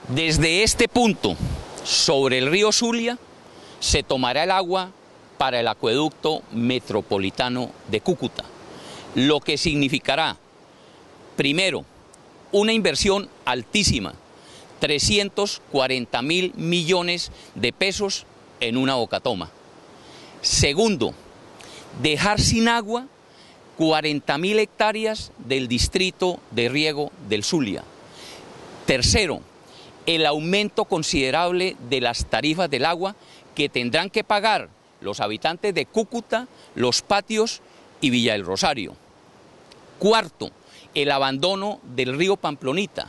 Desde este punto, sobre el río Zulia, se tomará el agua para el acueducto metropolitano de Cúcuta, lo que significará, primero, una inversión altísima, 340.000 millones de pesos en una bocatoma. Segundo, dejar sin agua 40.000 hectáreas del distrito de riego del Zulia. Tercero, el aumento considerable de las tarifas del agua que tendrán que pagar los habitantes de Cúcuta, Los Patios y Villa del Rosario. Cuarto, el abandono del río Pamplonita,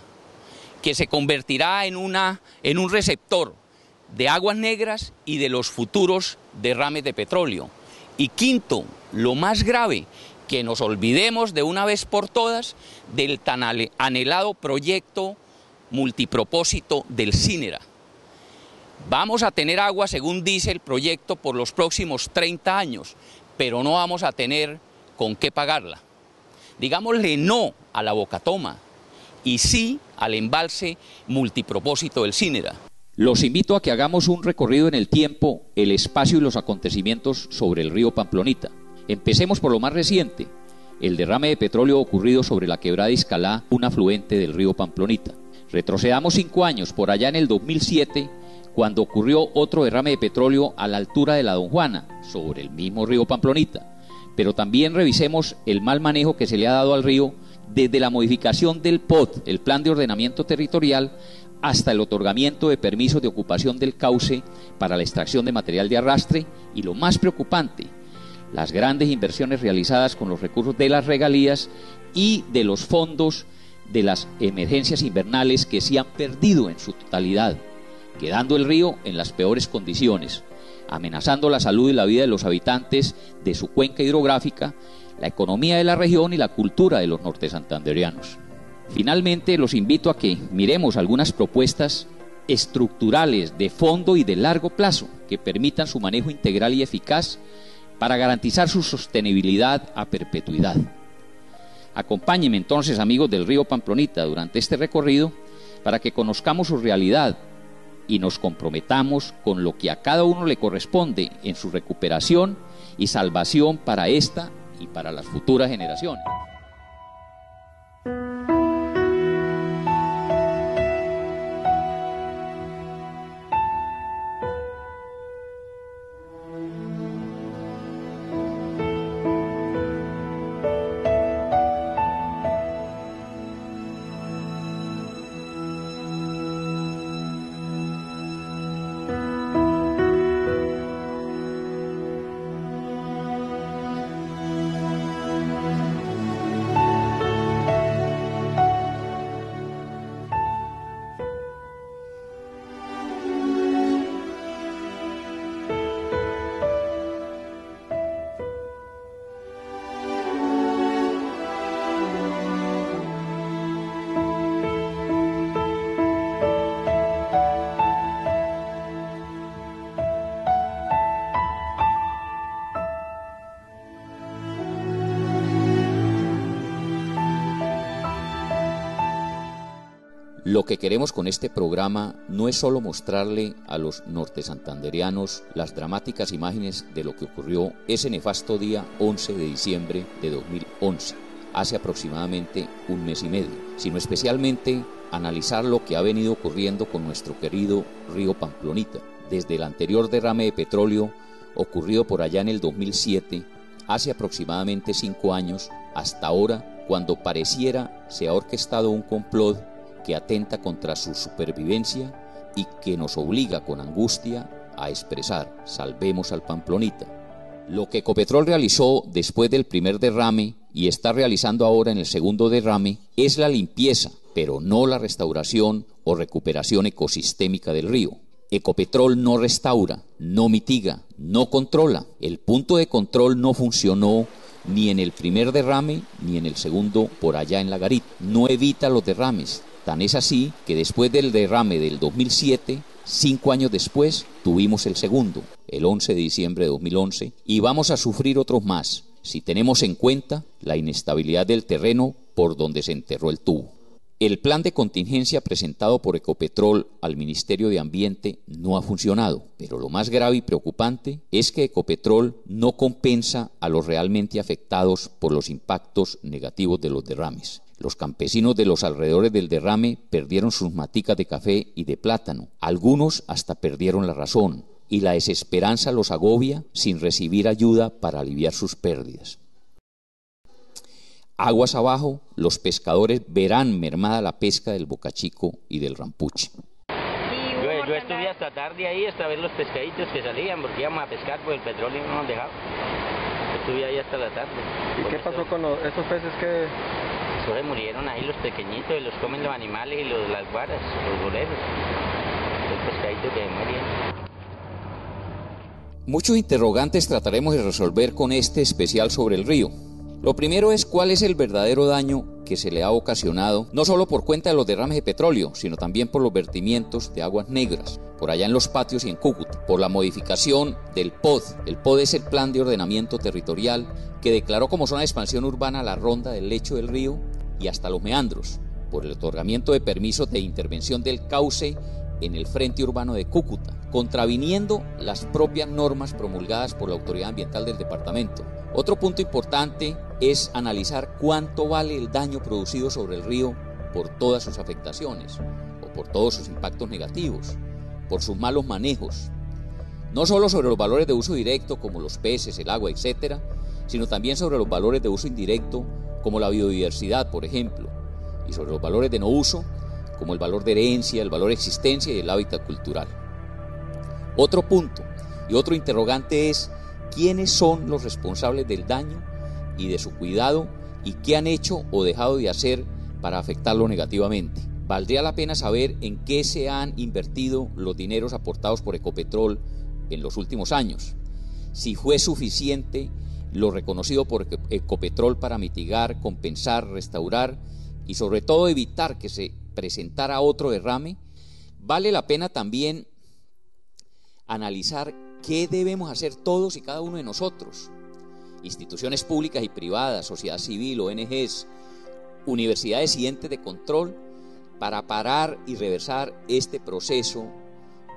que se convertirá en un receptor de aguas negras y de los futuros derrames de petróleo. Y quinto, lo más grave, que nos olvidemos de una vez por todas del tan anhelado proyecto multipropósito del Cinera. Vamos a tener agua, según dice el proyecto, por los próximos 30 años, pero no vamos a tener con qué pagarla. Digámosle no a la bocatoma y sí al embalse multipropósito del Cinera. Los invito a que hagamos un recorrido en el tiempo, el espacio y los acontecimientos sobre el río Pamplonita. Empecemos por lo más reciente, el derrame de petróleo ocurrido sobre la quebrada Iscalá, un afluente del río Pamplonita. Retrocedamos 5 años, por allá en el 2007, cuando ocurrió otro derrame de petróleo a la altura de la Don Juana, sobre el mismo río Pamplonita. Pero también revisemos el mal manejo que se le ha dado al río desde la modificación del POT, el Plan de Ordenamiento Territorial, hasta el otorgamiento de permisos de ocupación del cauce para la extracción de material de arrastre y, lo más preocupante, las grandes inversiones realizadas con los recursos de las regalías y de los fondos de las emergencias invernales que se han perdido en su totalidad, quedando el río en las peores condiciones, amenazando la salud y la vida de los habitantes de su cuenca hidrográfica, la economía de la región y la cultura de los nortesantanderianos. Finalmente, los invito a que miremos algunas propuestas estructurales de fondo y de largo plazo que permitan su manejo integral y eficaz para garantizar su sostenibilidad a perpetuidad. Acompáñenme entonces, amigos del río Pamplonita, durante este recorrido para que conozcamos su realidad y nos comprometamos con lo que a cada uno le corresponde en su recuperación y salvación para esta y para las futuras generaciones. Lo que queremos con este programa no es solo mostrarle a los nortesantanderianos las dramáticas imágenes de lo que ocurrió ese nefasto día 11 de diciembre de 2011, hace aproximadamente un mes y medio, sino especialmente analizar lo que ha venido ocurriendo con nuestro querido río Pamplonita, desde el anterior derrame de petróleo ocurrido por allá en el 2007, hace aproximadamente 5 años, hasta ahora, cuando pareciera se ha orquestado un complot que atenta contra su supervivencia y que nos obliga con angustia a expresar: salvemos al Pamplonita. Lo que Ecopetrol realizó después del primer derrame y está realizando ahora en el segundo derrame es la limpieza, pero no la restauración o recuperación ecosistémica del río. Ecopetrol no restaura, no mitiga, no controla. El punto de control no funcionó ni en el primer derrame ni en el segundo por allá en la garita. No evita los derrames. Tan es así que después del derrame del 2007, 5 años después, tuvimos el segundo, el 11 de diciembre de 2011, y vamos a sufrir otros más, si tenemos en cuenta la inestabilidad del terreno por donde se enterró el tubo. El plan de contingencia presentado por Ecopetrol al Ministerio de Ambiente no ha funcionado, pero lo más grave y preocupante es que Ecopetrol no compensa a los realmente afectados por los impactos negativos de los derrames. Los campesinos de los alrededores del derrame perdieron sus maticas de café y de plátano, algunos hasta perdieron la razón, y la desesperanza los agobia sin recibir ayuda para aliviar sus pérdidas. Aguas abajo, los pescadores verán mermada la pesca del bocachico y del rampuche. Yo estuve hasta tarde ahí, hasta ver los pescaditos que salían, porque íbamos a pescar, pues el petróleo no nos dejaba. Estuve ahí hasta la tarde. ¿Y qué pasó con esos peces que...? Se murieron ahí los pequeñitos, los comen los animales y las guaras, los boleros. Los pescaditos que mueren. Muchos interrogantes trataremos de resolver con este especial sobre el río. Lo primero es cuál es el verdadero daño que se le ha ocasionado, no solo por cuenta de los derrames de petróleo, sino también por los vertimientos de aguas negras, por allá en los patios y en Cúcuta, por la modificación del POD. El POD es el Plan de Ordenamiento Territorial que declaró como zona de expansión urbana la ronda del lecho del río y hasta los meandros, por el otorgamiento de permisos de intervención del cauce en el frente urbano de Cúcuta, contraviniendo las propias normas promulgadas por la Autoridad Ambiental del departamento. Otro punto importante es analizar cuánto vale el daño producido sobre el río por todas sus afectaciones o por todos sus impactos negativos, por sus malos manejos, no solo sobre los valores de uso directo como los peces, el agua, etc., sino también sobre los valores de uso indirecto como la biodiversidad, por ejemplo, y sobre los valores de no uso como el valor de herencia, el valor de existencia y el hábitat cultural. Otro punto y otro interrogante es quiénes son los responsables del daño y de su cuidado y qué han hecho o dejado de hacer para afectarlo negativamente. Valdría la pena saber en qué se han invertido los dineros aportados por Ecopetrol en los últimos años, si fue suficiente lo reconocido por Ecopetrol para mitigar, compensar, restaurar y sobre todo evitar que se presentara otro derrame. Vale la pena también analizar qué debemos hacer todos y cada uno de nosotros, instituciones públicas y privadas, sociedad civil, ONGs, universidades y entes de control, para parar y reversar este proceso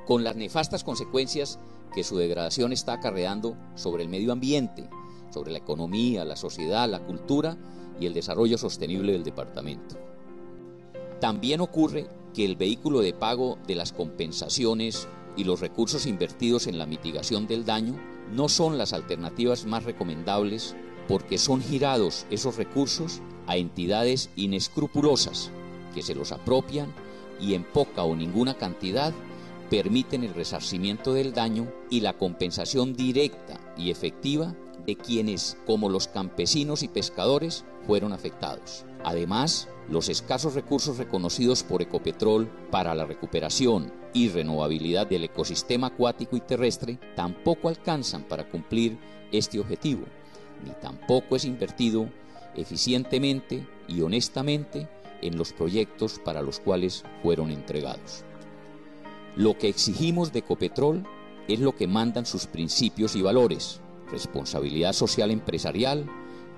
con las nefastas consecuencias que su degradación está acarreando sobre el medio ambiente, sobre la economía, la sociedad, la cultura y el desarrollo sostenible del departamento. También ocurre que el vehículo de pago de las compensaciones y los recursos invertidos en la mitigación del daño no son las alternativas más recomendables porque son girados esos recursos a entidades inescrupulosas que se los apropian y en poca o ninguna cantidad permiten el resarcimiento del daño y la compensación directa y efectiva de quienes, como los campesinos y pescadores, fueron afectados. Además, los escasos recursos reconocidos por Ecopetrol para la recuperación y renovabilidad del ecosistema acuático y terrestre tampoco alcanzan para cumplir este objetivo, ni tampoco es invertido eficientemente y honestamente en los proyectos para los cuales fueron entregados. Lo que exigimos de Ecopetrol es lo que mandan sus principios y valores: responsabilidad social empresarial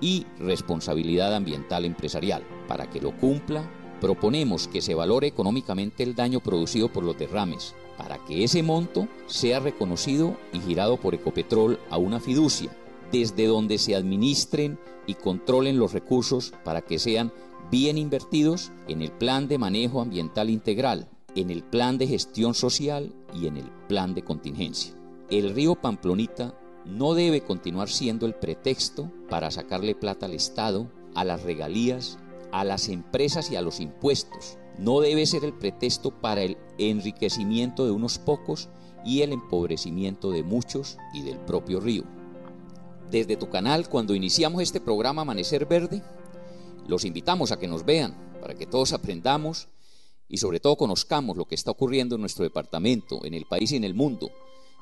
y responsabilidad ambiental empresarial. Para que lo cumpla, proponemos que se valore económicamente el daño producido por los derrames, para que ese monto sea reconocido y girado por Ecopetrol a una fiducia, desde donde se administren y controlen los recursos para que sean bien invertidos en el plan de manejo ambiental integral, en el plan de gestión social y en el plan de contingencia. El río Pamplonita no debe continuar siendo el pretexto para sacarle plata al Estado, a las regalías, a las empresas y a los impuestos. No debe ser el pretexto para el enriquecimiento de unos pocos y el empobrecimiento de muchos y del propio río. Desde tu canal, cuando iniciamos este programa Amanecer Verde, los invitamos a que nos vean, para que todos aprendamos y sobre todo conozcamos lo que está ocurriendo en nuestro departamento, en el país y en el mundo,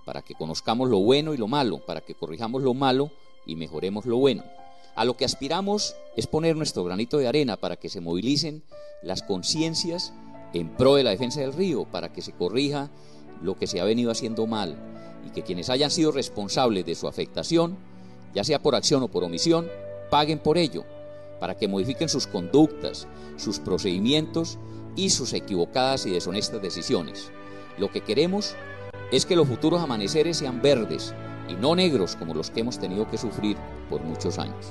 para que conozcamos lo bueno y lo malo, para que corrijamos lo malo y mejoremos lo bueno. A lo que aspiramos es poner nuestro granito de arena para que se movilicen las conciencias en pro de la defensa del río, para que se corrija lo que se ha venido haciendo mal y que quienes hayan sido responsables de su afectación, ya sea por acción o por omisión, paguen por ello, para que modifiquen sus conductas, sus procedimientos y sus equivocadas y deshonestas decisiones. Lo que queremos es que los futuros amaneceres sean verdes y no negros como los que hemos tenido que sufrir por muchos años.